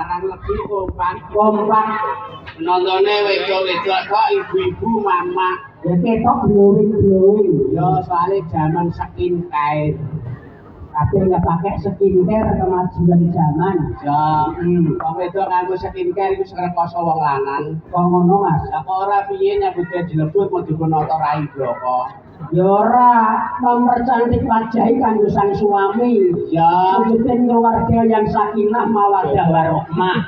Arang lebih kompak. Kompak. Nontonnya wedok-wedok kok ibu-ibu mama. Ya ketok glowing. Yo soalnya zaman skincare. Tapi nggak pakai skincare kemajuan zaman. Ya, wong wedok nganggo skincare iku srekoso wong lanang. Kok ngono Mas? Lah kok ora piye nyambut gawe dilebur mau dipunata rai bloko. Ya ora mempercantik wajah kanggo sang suami. Ya, Wujudin keluarga yang sakinah mawaddah warahmah.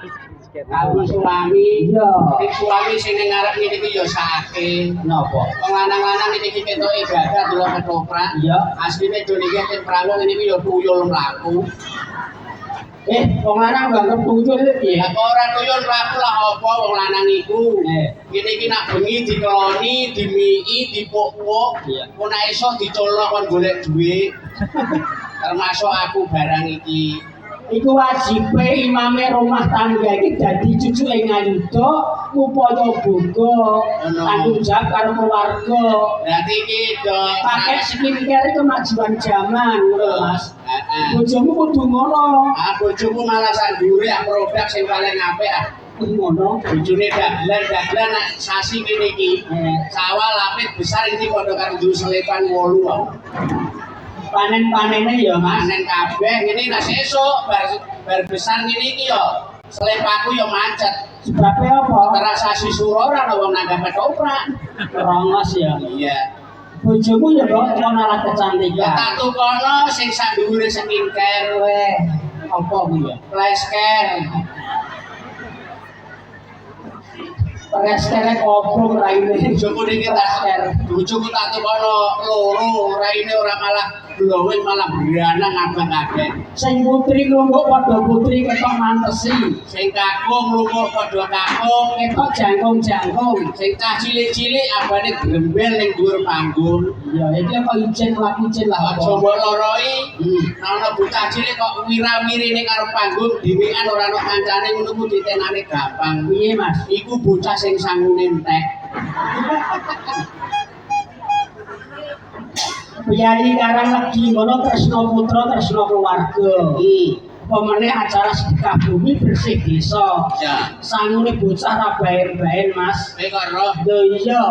kanggo suami. Iya. Nek suami sing ning ngarep ngene iki ya sakake. Napa? Wong lanang-lanang iki ketoke gagah delok ketoprak. Iya. Asline dene iki sing prawo ngene iki ya tuyul mlaku. Wong lanang nganggep tuyul iki Ya ya. kok ora tuyul mlaku lah apa wong lanang iku. Ngene iki nak bengi dikeloni, dimii, dipuk-puk. Iya. Mun iso diculno kon golek dhuwit. Termasuk aku barang iki. Iku wajibe imame rumah tangga iki dadi cucuke ngayuda upaya boga tanggung jawab karo keluarga. Berarti iki do Pakai skincare kemajuan zaman ngono Mas. Heeh. Bojomu kudu ngono. Ah bojoku malah sandure produk sing paling apik ah. Ngono. Bojone dagelan nak sasi ngene iki. Sawah lapit besar iki padha karo duwe selepan 8 kok. Panen-panene ya Mas. Panen kabeh ngene nak sesuk bar besar ngene iki ya. Selepaku ya macet. Sebabe apa? Antara sasi suro ora ana wong nanggap ketoprak. Rongos ya. Iya. Bojomu ya kok ono Ya alat kecantikan. tak tukono sing sak dhuwure skincare Weh, apa kuwi ya? flash care. Restere opo raine. Bojoku niki tak bojoku tak tukono loro, raine ora malah glowing malah beranak abang kabeh. Sing putri nglungguh padha putri ketok mantesi. Sing kakung lunga padha kakung, Ketok jangkung-jangkung. sing cah cilik-cilik abane grembel ning dhuwur panggung. Ya iki kok ijin laki ijin lah. Aja mbok loroi. Ana bocah cilik kok wira-wiri ning karo panggung dhewean ora ono kancane ngono ku ditenane gampang. Piye Mas? Iku bocah sing sangune entek. Biari karang lagi ngono tresno putra tresno keluarga. Pemene acara sedekah bumi bersih desa. Ya. Sangune bocah ra bae-bae Mas. Kowe kok roh Lho iya,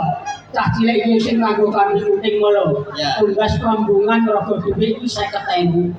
cah cilik iki sing nganggo kami kuning ngono. Ya. Tugas rombongan rego dhewe iki 50.000.